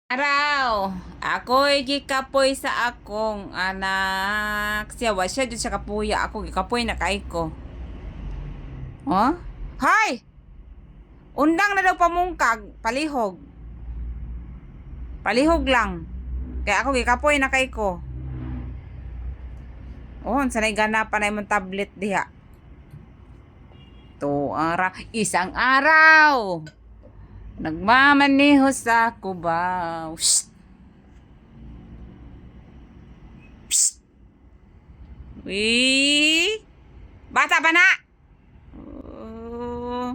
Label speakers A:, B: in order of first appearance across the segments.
A: Araw, ako'y gikapoy sa akong anak. Siya, wa siya dyan sa kapuya. Ako gikapoy na kay ko. Oh? Hay! Undang na daw pamungkag. Palihog. Palihog lang. Kaya ako gikapoy na kay ko. Oh, sanay ganapan na yung tablet diha. To ara, isang araw. Nagmamaneho sa Cubao. Shh! Uy! Bata pa na! Oh.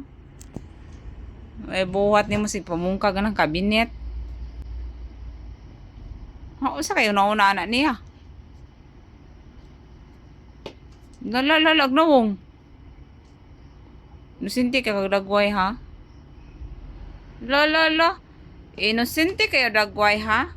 A: Ay, buhat ni mo si pamungkag ng kabinet. Sa kayo nauna na niya. Lalalag na wong. Nusinti ka kagdagway ha? Lala. Inosente kayo dagway ha?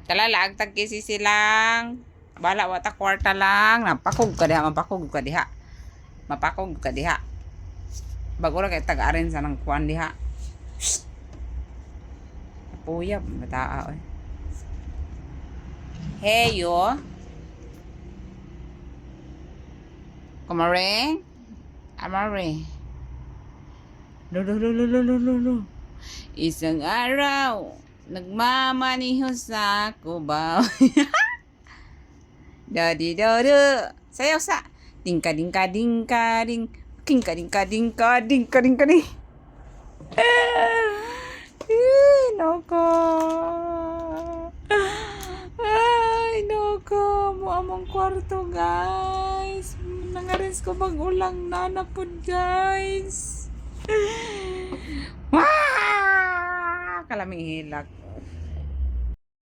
A: Talalag tagkisi silang. Bala wata kwarta lang. Mapakog ka diha. Mapakog ka diha. Bago ra kay tag-arin sa nang kuan diha. Puyab mataa oy. Heyo. Kumaring? Amare. Lo. Isang araw, nagmamaniho sa Cubao. Dadi. Sayaw sa. Dingka. Kingka. Noko. Ay, noko. Mo among kwarto, guys. Nangaris ko mag-ulang nanapod, guys. Wah! Kalaming hilak.